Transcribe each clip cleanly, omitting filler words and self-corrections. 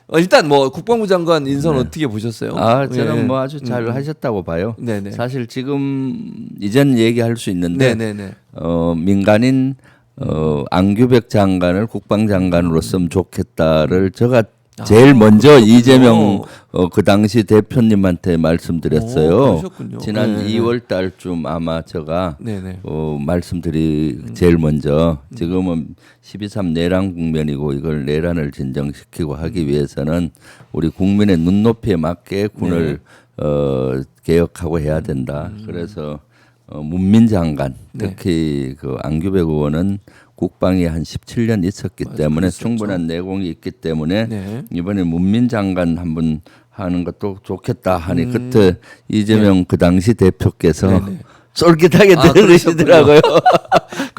뭐 일단 뭐 국방부 장관 인선 어떻게 보셨어요? 저는 뭐 아주 잘 하셨다고 봐요. 네네. 사실 지금 이전 얘기할 수 있는데 민간인 안규백 장관을 국방장관으로 쓰면 좋겠다를 제가 제일 먼저 이재명 그 당시 대표님한테 말씀드렸어요. 지난 2월 달쯤 아마 제가 제일 먼저 지금은 12.3 내란 국면이고 이걸 내란을 진정시키고 하기 위해서는 우리 국민의 눈높이에 맞게 군을 개혁하고 해야 된다. 그래서 문민장관 특히 그 안규백 의원은 국방에 한 17년 있었기 때문에 그랬었죠. 충분한 내공이 있기 때문에 이번에 문민장관 한번 하는 것도 좋겠다 하니 그때 이재명 그 당시 대표께서 쫄깃하게 들으시더라고요.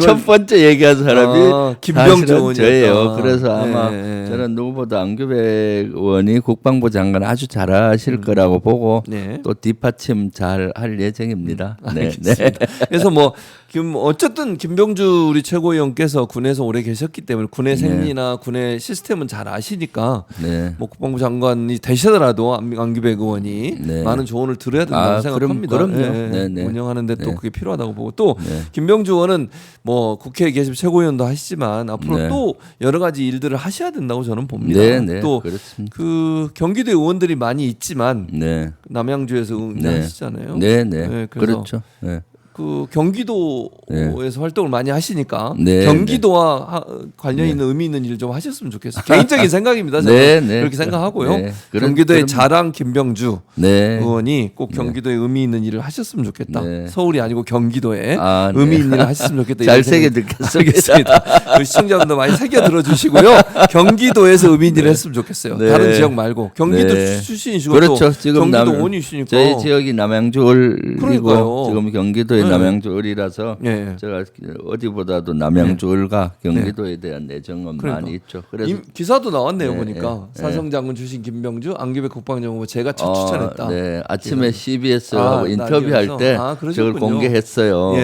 첫 번째 얘기한 사람이 김병주 의원이었다. 저예요. 그래서 아마 저는 누구보다 안규백 의원이 국방부 장관 아주 잘하실 거라고 보고 또 뒷받침 잘 할 예정입니다. 알겠습니다. 그래서 뭐 어쨌든 김병주 우리 최고위원께서 군에서 오래 계셨기 때문에 군의 생리나 군의 시스템은 잘 아시니까 뭐 국방부 장관이 되시더라도 안규백 의원이 많은 조언을 들어야 된다고 생각합니다. 그럼요. 운영하는데 또 그게 필요하다고 보고 또 김병주 의원은 뭐 국회에 계시면 최고위원도 하시지만 앞으로 또 여러 가지 일들을 하셔야 된다고 저는 봅니다. 또 그 경기도 의원들이 많이 있지만 남양주에서 응하시잖아요. 그렇죠. 그 경기도에서 활동을 많이 하시니까 경기도와 관련 있는 의미 있는 일 좀 하셨으면 좋겠어요. 개인적인 생각입니다. 저는 그렇게 생각하고요. 경기도의 자랑 김병주 의원이 꼭 경기도에 의미 있는 일을 하셨으면 좋겠다. 서울이 아니고 경기도에 의미 있는 일을 하셨으면 좋겠다. 잘 새겨 듣겠습니다. 그 시청자분들 많이 새겨 들어주시고요. 경기도에서 의미 있는 일을 했으면 좋겠어요. 다른 지역 말고 경기도 출신이시고 그렇죠. 지금 경기도 의원이시니까 저희 지역이 남양주을이고 지금 경기도에 남양주을이라서 제가 어디보다도 남양주을과 경기도에 대한 애정은 많이 있죠. 그래서 기사도 나왔네요. 보니까 사성장군 출신 김병주, 안규백 국방장관 제가 첫 추천했다. 아침에 CBS하고 인터뷰할 때 저걸 공개했어요.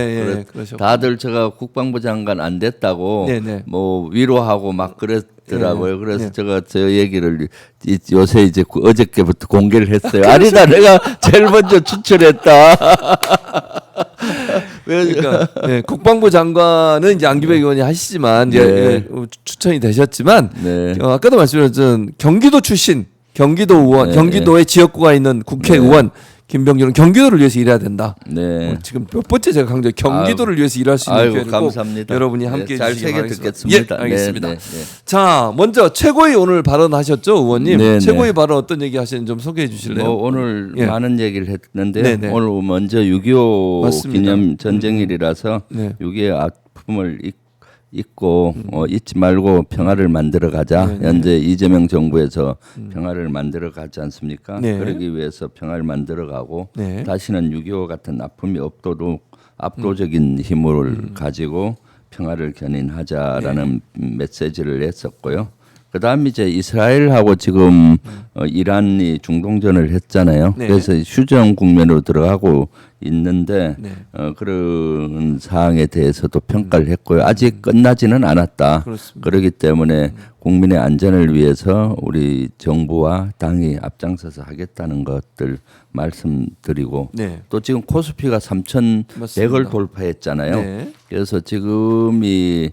다들 제가 국방부 장관 안 됐다고 뭐 위로하고 막 그랬더라고요. 그래서 제가 저 얘기를 요새 이제 어저께부터 공개를 했어요. 아니다, 내가 제일 먼저 추천했다. 그러니까 국방부 장관은 이제 안규백 의원이 하시지만 추천이 되셨지만 아까도 말씀드렸던 경기도 출신 경기도 의원, 경기도의 지역구가 있는 국회의원 김병주는 경기도를 위해서 일해야 된다. 지금 몇 번째 제가 강조 경기도를 위해서 일할 수 있는 기회를 감사합니다. 여러분이 함께 잘 해주시기 바라겠습니다. 듣겠습니다. 알겠습니다. 자, 먼저 최고위 오늘 발언하셨죠, 의원님? 최고위 발언 어떤 얘기 하시는지 좀 소개해 주실래요? 오늘 많은 얘기를 했는데 오늘 먼저 6.25 기념 전쟁일이라서 6.25 아픔을 잊고 잊지 말고 평화를 만들어 가자. 현재 이재명 정부에서 평화를 만들어 가지 않습니까? 그러기 위해서 평화를 만들어 가고 다시는 6.25 같은 아픔이 없도록 압도적인 힘을 가지고 평화를 견인하자라는 메시지를 냈었고요. 그다음 이제 이스라엘하고 지금 이란이 중동전을 했잖아요. 그래서 휴전 국면으로 들어가고 있는데 그런 사항에 대해서도 평가를 했고요. 아직 끝나지는 않았다. 그렇기 때문에 국민의 안전을 위해서 우리 정부와 당이 앞장서서 하겠다는 것들 말씀드리고 또 지금 코스피가 3,100을 돌파했잖아요. 그래서 지금이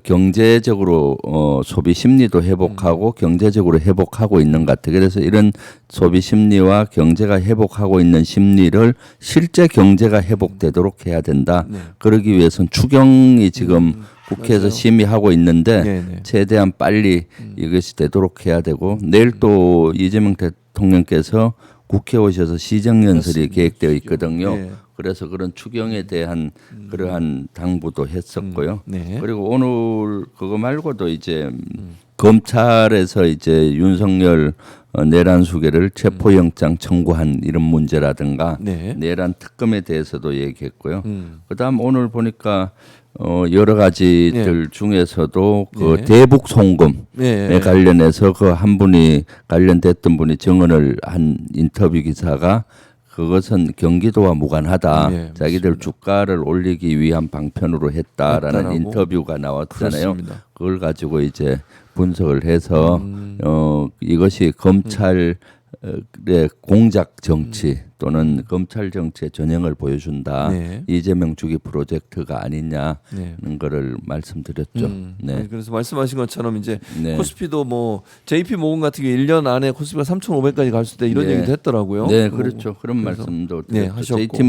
경제적으로 소비 심리도 회복하고 경제적으로 회복하고 있는 것 같아요. 그래서 이런 소비 심리와 경제가 회복하고 있는 심리를 실제 경제가 회복되도록 해야 된다. 그러기 위해서는 추경이 지금 국회에서 심의하고 있는데 최대한 빨리 이것이 되도록 해야 되고 내일 또 이재명 대통령께서 국회 오셔서 시정연설이 계획되어 있거든요. 그래서 그런 추경에 대한 그러한 당부도 했었고요. 그리고 오늘 그거 말고도 이제 검찰에서 이제 윤석열 내란 수괴를 체포영장 청구한 이런 문제라든가 내란 특검에 대해서도 얘기했고요. 그다음 오늘 보니까 여러 가지들 중에서도 그 대북 송금에 관련해서 그 한 분이 관련됐던 분이 증언을 한 인터뷰 기사가 그것은 경기도와 무관하다. 자기들 주가를 올리기 위한 방편으로 했다라는 인터뷰가 나왔잖아요. 그걸 가지고 이제 분석을 해서 이것이 검찰의 공작 정치 또는 검찰 정치의 전형을 보여준다. 네. 이재명 주기 프로젝트가 아니냐는 거를 말씀드렸죠. 네. 그래서 말씀하신 것처럼 이제 코스피도 뭐 JP 모건 같은 경우 1년 안에 코스피가 3,500까지 갈 수 있다 이런 얘기도 했더라고요. 네, 그렇죠. 그런 말씀도 드렸죠. JP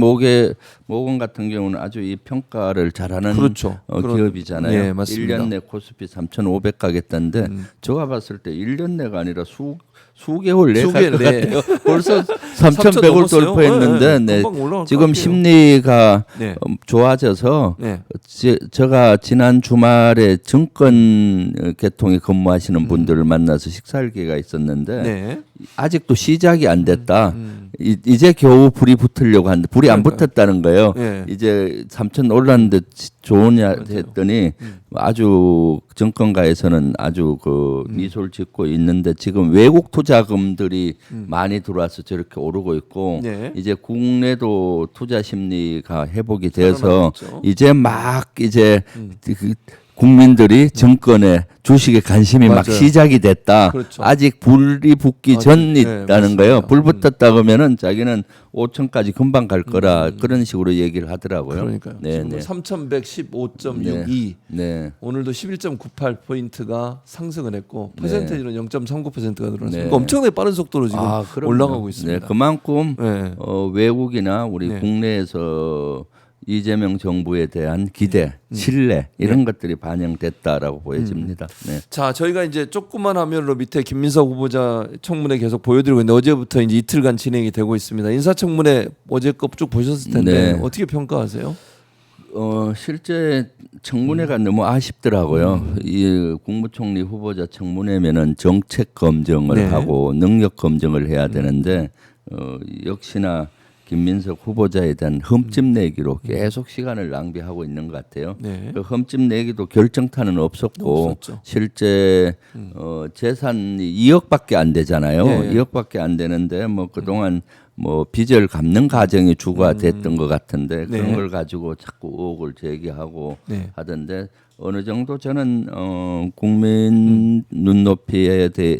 모건 같은 경우는 아주 이 평가를 잘하는 기업이잖아요. 네, 맞습니다. 1년 내 코스피 3,500 가겠다는데 제가 봤을 때 1년 내가 아니라 수개월 내 갈 것 같아요. 벌써 3,100을 돌파했는데 지금 심리가 좋아져서 제가 지난 주말에 정권 계통에 근무하시는 분들을 만나서 식사할 기회가 있었는데 아직도 시작이 안 됐다. 이제 겨우 불이 붙으려고 하는데 불이 안 붙었다는 거예요. 이제 3천 올랐는데 좋으냐 했더니 아주 정권가에서는 아주 그 미소를 짓고 있는데 지금 외국 투자금들이 많이 들어와서 저렇게 오르고 있고 이제 국내도 투자 심리가 회복이 돼서 이제 막 이제 그 국민들이 정권에 주식에 관심이 막 시작이 됐다. 그렇죠. 아직 불이 붙기 전이라는 거예요. 불 붙었다 그러면은 자기는 5천까지 금방 갈 거라 그런 식으로 얘기를 하더라고요. 그러니까요. 지금 3,115.62. 오늘도 11.98 포인트가 상승을 했고 퍼센테이지는 0.39%가 늘어났어요. 그러니까 엄청나게 빠른 속도로 지금 올라가고 있습니다. 그만큼 외국이나 우리 국내에서 이재명 정부에 대한 기대, 신뢰 이런 것들이 반영됐다라고 보여집니다. 자, 저희가 이제 조그만 화면으로 밑에 김민석 후보자 청문회 계속 보여드리고 있는데 어제부터 이제 이틀간 진행이 되고 있습니다. 인사청문회 어제 거 쭉 보셨을 텐데 어떻게 평가하세요? 실제 청문회가 너무 아쉽더라고요. 이 국무총리 후보자 청문회면은 정책 검증을 하고 능력 검증을 해야 되는데 역시나 김민석 후보자에 대한 흠집 내기로 계속 시간을 낭비하고 있는 것 같아요. 그 흠집 내기도 결정타는 없었고 실제 재산이 2억밖에 안 되잖아요. 2억밖에 안 되는데 뭐 그동안 뭐 빚을 갚는 과정이 주가 됐던 것 같은데 그런 걸 가지고 자꾸 의혹을 제기하고 하던데 어느 정도 저는 국민 눈높이에 대해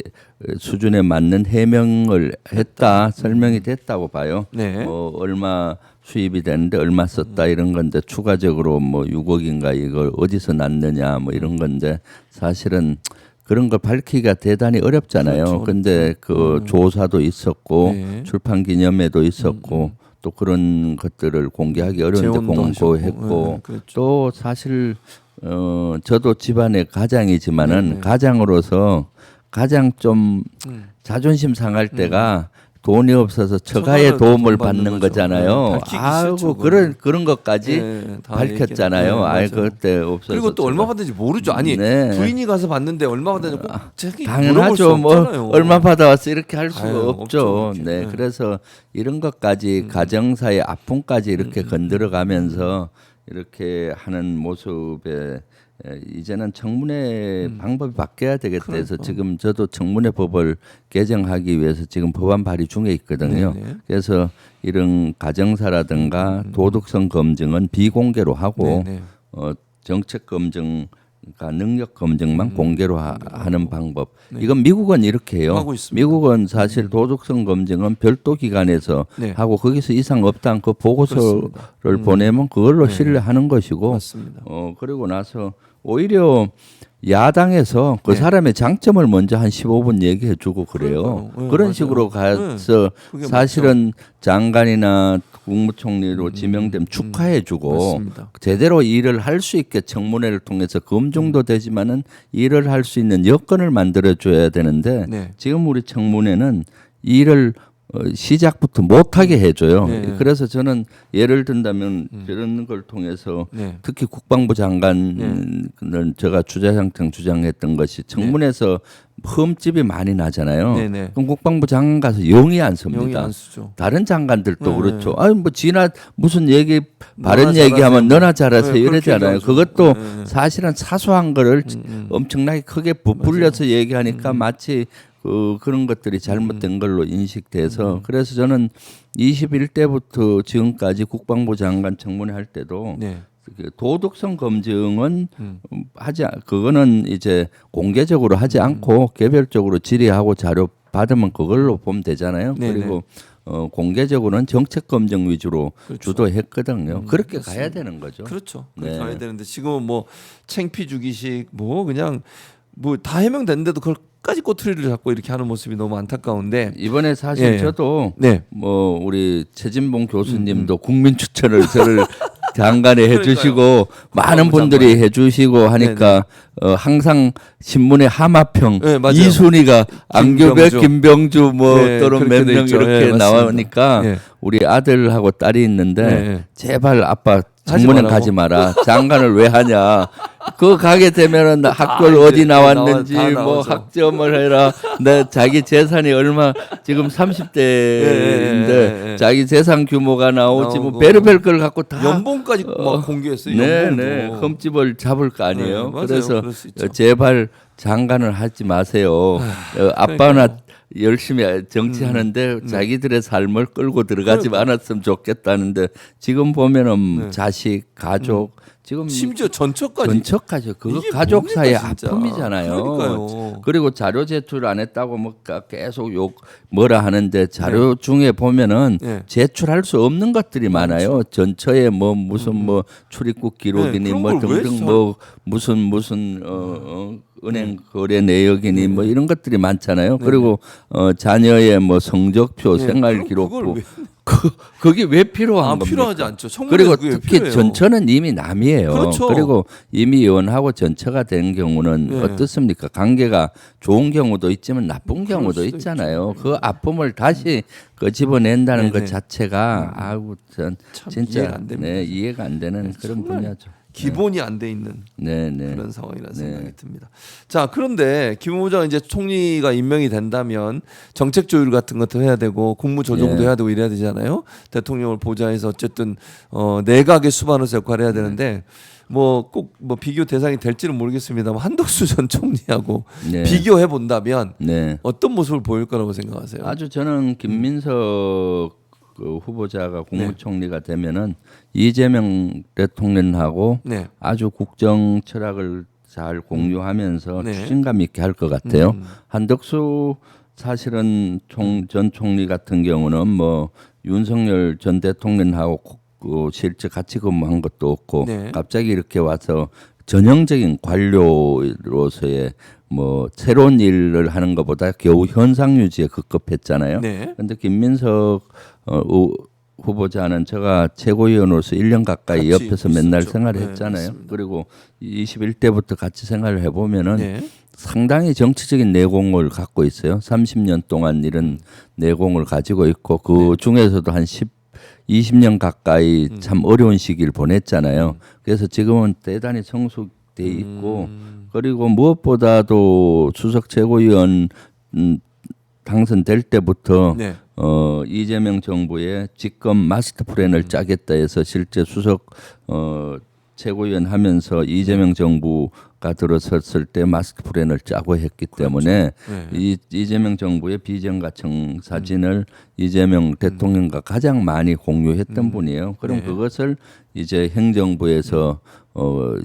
수준에 맞는 해명을 했다, 설명이 됐다고 봐요. 얼마 수입이 되는데 얼마 썼다 이런 건데 추가적으로 뭐 6억인가 이걸 어디서 났느냐 뭐 이런 건데 사실은 그런 걸 밝히기가 대단히 어렵잖아요. 그런데 그 조사도 있었고 출판 기념회도 있었고 또 그런 것들을 공개하기 어려운데 공고했고 또 사실 저도 집안의 가장이지만은 가장으로서 가장 좀 자존심 상할 때가 돈이 없어서 처가의 도움을 받는 거잖아요. 아이고 그런 것까지 밝혔잖아요. 아이 그때 없어서. 그리고 또 얼마 받는지 모르죠. 아니 부인이 가서 받는데 얼마 받는지 꼭 당연하죠. 뭐 얼마 받아왔어 이렇게 할 수가 없죠. 그래서 이런 것까지 가정사의 아픔까지 이렇게 건드려가면서 이렇게 하는 모습에 이제는 청문회 방법이 바뀌어야 되겠다 해서 지금 저도 청문회 법을 개정하기 위해서 지금 법안 발의 중에 있거든요. 그래서 이런 가정사라든가 도덕성 검증은 비공개로 하고 정책 검증 그러니까 능력 검증만 공개로 하는 방법. 이건 미국은 이렇게 해요. 미국은 사실 도덕성 검증은 별도 기관에서 하고 거기서 이상 없다는 그 보고서를 보내면 그걸로 신뢰하는 것이고. 그리고 나서 오히려 야당에서 그 사람의 장점을 먼저 한 15분 얘기해주고 그래요. 그런 식으로 가서 사실은 장관이나 국무총리로 지명되면 축하해주고 제대로 일을 할 수 있게 청문회를 통해서 검증도 되지만은 일을 할 수 있는 여건을 만들어줘야 되는데 지금 우리 청문회는 일을 시작부터 못하게 해줘요. 그래서 저는 예를 든다면 그런 걸 통해서 특히 국방부 장관은 제가 주자장창 주장했던 것이 청문회에서 흠집이 많이 나잖아요. 그럼 국방부 장관 가서 영이 안 섭니다. 다른 장관들도 그렇죠. 아니 뭐 지나 무슨 얘기 바른 얘기하면 너나 잘하세요 이러잖아요. 그것도 사실은 사소한 거를 엄청나게 크게 부풀려서 얘기하니까 마치 그런 것들이 잘못된 걸로 인식돼서 그래서 저는 21대부터 지금까지 국방부 장관 청문회 할 때도 도덕성 검증은 그거는 이제 공개적으로 하지 않고 개별적으로 질의하고 자료 받으면 그걸로 보면 되잖아요. 네네. 그리고 공개적으로는 정책 검증 위주로 그렇죠. 주도했거든요. 그렇게 그렇습니다. 가야 되는 거죠. 그렇죠. 그렇게 가야 되는데 지금은 뭐 챙피 주기식 뭐 그냥 뭐 다 해명됐는데도 그걸까지 꼬투리를 잡고 이렇게 하는 모습이 너무 안타까운데 이번에 사실 저도 뭐 우리 최진봉 교수님도 국민 추천을 저를 장관에 해주시고 많은 분들이 장관에. 해주시고 하니까 항상 신문에 하마평 이순희가 안교백 김병주 뭐 또는 몇 명 이렇게 나오니까 우리 아들하고 딸이 있는데 제발 아빠 정문에 가지 마라. 장관을 왜 하냐. 그거 가게 되면은 학교를 어디 나왔는지 뭐 학점을 해라. 내 자기 재산이 얼마 지금 30대인데 자기 재산 규모가 나오지 뭐 베르벨 걸 갖고 다 연봉까지 막 공개했어요. 네네 흠집을 잡을 거 아니에요. 그래서 제발 장관을 하지 마세요. 아빠나 열심히 정치하는데 자기들의 삶을 끌고 들어가지 않았으면 좋겠다는데 지금 보면은 자식, 가족 지금 심지어 전처까지 그거 가족 사이의 아픔이잖아요. 그러니까요. 그리고 자료 제출 안 했다고 뭐 계속 욕 뭐라 하는데 자료 중에 보면은 제출할 수 없는 것들이 많아요. 전처에 뭐 무슨 뭐 출입국 기록이니 뭐 등등 뭐 무슨 은행 거래 내역이니 뭐 이런 것들이 많잖아요. 그리고 자녀의 뭐 성적표, 생활 기록부 그게 왜 필요한 겁니까? 필요하지 않죠. 그리고 특히 전처는 이미 남이에요. 그렇죠. 그리고 이미 이혼하고 전처가 된 경우는 어떻습니까? 관계가 좋은 경우도 있지만 나쁜 경우도 있잖아요. 있죠. 그 아픔을 다시 끄집어낸다는 것 자체가 아우 전 진짜 이해가 안 되는 그런 분야죠. 기본이 안 돼 있는 그런 상황이라는 생각이 듭니다. 자, 그런데 김 후보자가 이제 총리가 임명이 된다면 정책 조율 같은 것도 해야 되고 국무 조정도 해야 되고 이래야 되잖아요. 대통령을 보좌해서 어쨌든 내각의 수반으로서 역할을 해야 되는데 뭐 꼭 뭐 비교 대상이 될지는 모르겠습니다만 한덕수 전 총리하고 비교해 본다면 어떤 모습을 보일 거라고 생각하세요? 아주 저는 김민석 그 후보자가 국무총리가 되면은 이재명 대통령하고 아주 국정 철학을 잘 공유하면서 추진감 있게 할 것 같아요. 한덕수 사실은 전 총리 같은 경우는 뭐 윤석열 전 대통령하고 실제 같이 근무한 것도 없고 갑자기 이렇게 와서 전형적인 관료로서의 뭐 새로운 일을 하는 것보다 겨우 현상 유지에 급급했잖아요. 그런데 김민석 후보자는 제가 최고위원으로서 1년 가까이 옆에서 맨날 생활했잖아요. 그리고 21대부터 같이 생활을 해보면은 상당히 정치적인 내공을 갖고 있어요. 30년 동안 이런 내공을 가지고 있고 그 중에서도 한 20년 가까이 참 어려운 시기를 보냈잖아요. 그래서 지금은 대단히 성숙돼 있고 그리고 무엇보다도 수석 최고위원 당선될 때부터 이재명 정부의 집권 마스터 플랜을 짜겠다 해서 실제 수석 최고위원 하면서 이재명 정부가 들어섰을 때 마스터 플랜을 짜고 했기 때문에 이재명 정부의 비전가청 사진을 이재명 대통령과 가장 많이 공유했던 분이에요. 그럼 그것을 이제 행정부에서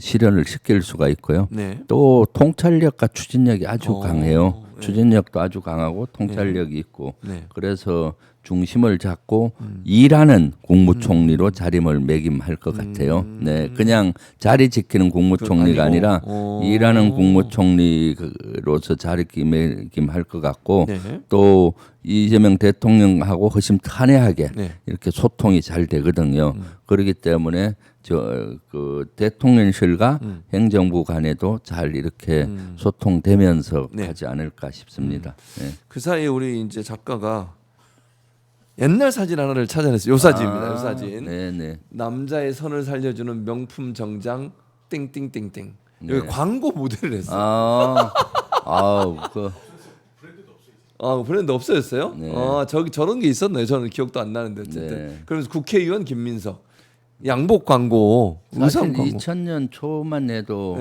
실현을 시킬 수가 있고요. 또 통찰력과 추진력이 아주 강해요. 추진력도 아주 강하고 통찰력이 있고 그래서 중심을 잡고 일하는 국무총리로 자리매김할 것 같아요. 그냥 자리 지키는 국무총리가 아니라 일하는 국무총리로서 자리매김할 것 같고 또 이재명 대통령하고 훨씬 탄회하게 이렇게 소통이 잘 되거든요. 그렇기 때문에 그 대통령실과 행정부 간에도 잘 이렇게 소통되면서 가지 않을까 싶습니다. 그 사이에 우리 이제 작가가 옛날 사진 하나를 찾아냈어요. 요 사진입니다. 요 사진. 남자의 선을 살려주는 명품 정장 땡땡땡땡. 여기 광고 모델을 했어요. 브랜드 없어졌어요? 저기 저런 게 있었나요? 저는 기억도 안 나는데 어쨌든. 그러면서 국회의원 김민석 양복 광고, 의상 광고. 2000년 초만 해도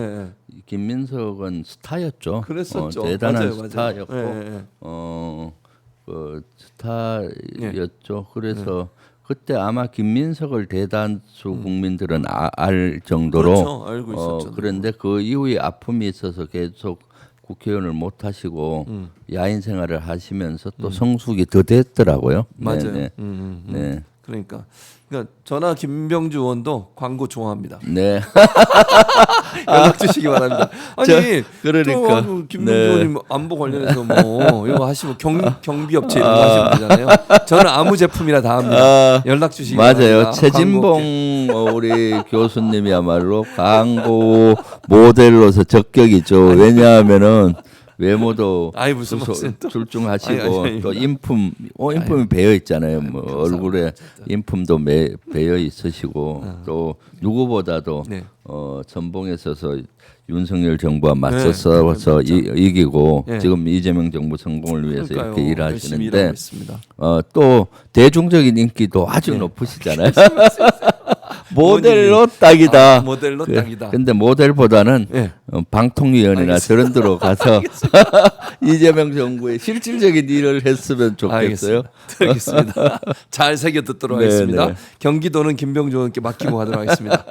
김민석은 스타였죠. 그랬었죠. 대단한 맞아요. 스타였고, 스타였죠. 그래서 그때 아마 김민석을 대다수 국민들은 알 정도로 그렇죠. 알고 있었죠. 그런데 그 이후에 아픔이 있어서 계속 국회의원을 못 하시고 야인 생활을 하시면서 또 성숙이 더 됐더라고요. 맞아요. 네. 네. 그러니까 저나 김병주 의원도 광고 좋아합니다. 네. 연락 주시기 바랍니다. 아니 그러니까 김병주 의원님 안보 관련해서 뭐 이거 하시면 경비업체 이런 거 하시면 되잖아요. 저는 아무 제품이나 다 합니다. 연락 주시기 맞아요. 바랍니다. 최진봉 우리 교수님이야말로 광고 모델로서 적격이죠. 왜냐하면은 외모도 무슨 출중하시고 또 인품이 배어 있잖아요. 뭐 얼굴에 인품도 배어 있으시고 또 누구보다도 전봉에 서서 윤석열 정부와 맞서 싸워서 이기고 지금 이재명 정부 성공을 위해서 이렇게 일하시는데 또 대중적인 인기도 아주 높으시잖아요. 모델로 딱이다. 모델로 딱이다. 근데 모델보다는 방통위원회나 저런 데로 가서 이재명 정부의 실질적인 일을 했으면 좋겠어요. 알겠습니다. 잘 새겨 듣도록 하겠습니다. 경기도는 김병주 의원께 맡기고 가도록 하겠습니다.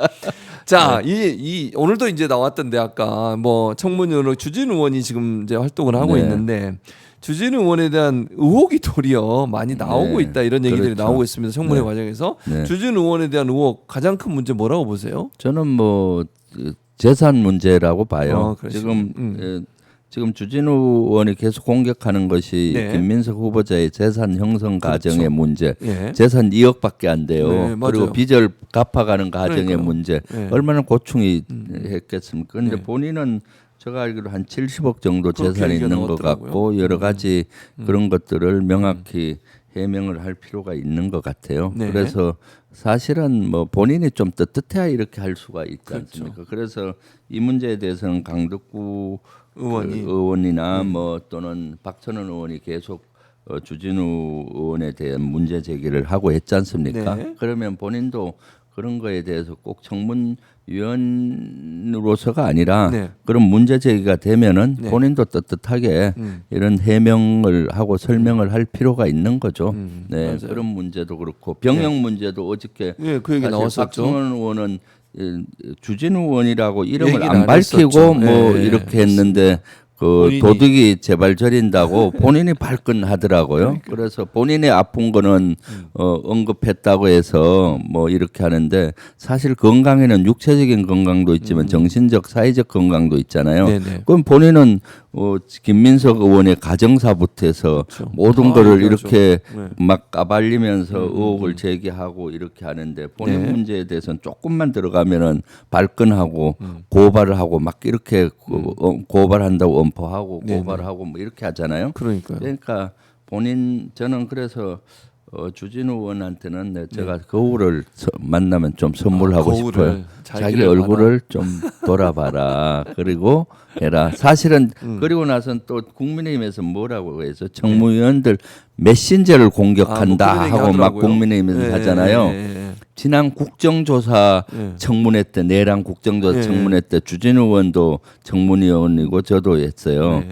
자, 이 오늘도 이제 나왔던데 아까 뭐 청문위원으로 주진우 의원이 지금 이제 활동을 하고 있는데 주진우 의원에 대한 의혹이 도리어 많이 나오고 있다 이런 얘기들이 나오고 있습니다. 청문회 과정에서 주진우 의원에 대한 의혹 가장 큰 문제 뭐라고 보세요? 저는 뭐 재산 문제라고 봐요. 지금 주진우 의원이 계속 공격하는 것이 김민석 후보자의 재산 형성 과정의 문제, 재산 2억밖에 안 돼요. 그리고 빚을 갚아가는 과정의 문제, 얼마나 고충이 했겠습니까? 그런데 본인은 제가 알기로 한 70억 정도 재산이 있는 것 같고 여러 가지 그런 것들을 명확히 해명을 할 필요가 있는 것 같아요. 그래서 사실은 뭐 본인이 좀 떳떳해야 이렇게 할 수가 있지 않습니까? 그래서 이 문제에 대해서는 강덕구 의원이나 뭐 또는 박찬원 의원이 계속 주진우 의원에 대한 문제 제기를 하고 했지 않습니까? 그러면 본인도 그런 거에 대해서 꼭 청문위원으로서가 아니라 그런 문제 제기가 되면은 본인도 떳떳하게 이런 해명을 하고 설명을 할 필요가 있는 거죠. 그런 문제도 그렇고 병역 문제도 어저께 그 얘기 나왔었죠. 박성원 의원은 주진우 의원이라고 이름을 안 밝히고 뭐 이렇게 했는데 그 도둑이 제발 저린다고 본인이 발끈하더라고요. 그래서 본인의 아픈 거는 언급했다고 해서 뭐 이렇게 하는데 사실 건강에는 육체적인 건강도 있지만 정신적, 사회적 건강도 있잖아요. 그럼 본인은 김민석 의원의 가정사부터 해서 모든 거를 이렇게 막 까발리면서 의혹을 제기하고 이렇게 하는데 본인 문제에 대해서는 조금만 들어가면은 발끈하고 고발을 하고 막 이렇게 고발한다고 엄포하고 고발하고 뭐 이렇게 하잖아요. 그러니까 저는 그래서 주진우 의원한테는 제가 거울을 만나면 좀 선물하고 싶어요. 자기 얼굴을 좀 돌아봐라. 그리고 해라. 사실은 그리고 나서는 또 국민의힘에서 뭐라고 해서 청문위원들 메신저를 공격한다 하고 막 국민의힘에서 하잖아요. 지난 국정조사 청문회 때 내란 국정조사 청문회 때 주진우 의원도 청문위원이고 저도 했어요.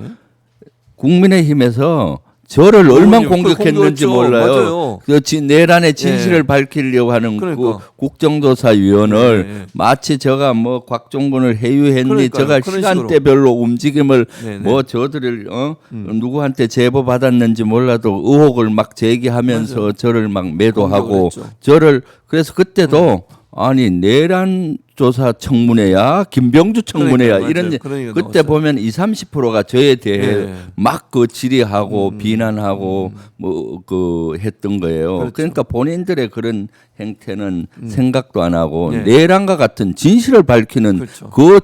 국민의힘에서 저를 얼마나 공격했는지 몰라요. 내란의 진실을 밝히려고 하는 그 국정조사위원을 마치 저가 뭐 곽종근을 해유했니 저가 시간대별로 움직임을 뭐 저들을 누구한테 제보 받았는지 몰라도 의혹을 막 제기하면서 저를 막 매도하고 저를 그래서 그때도 아니 내란 조사 청문회야 김병주 청문회야 이런 그때 보면 20-30%가 저에 대해 막 그 질의하고 비난하고 뭐 그 했던 거예요. 그러니까 본인들의 그런 행태는 생각도 안 하고 내란과 같은 진실을 밝히는 그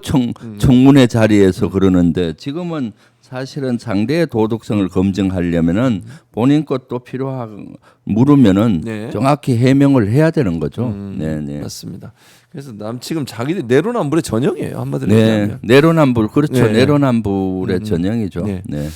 청문회 자리에서 그러는데 지금은 사실은 상대의 도덕성을 검증하려면은 본인 것도 필요하고 물으면은 정확히 해명을 해야 되는 거죠. 맞습니다. 그래서 지금 자기들 내로남불의 전형이에요 한마디로 얘기하면. 내로남불 그렇죠. 내로남불의 전형이죠.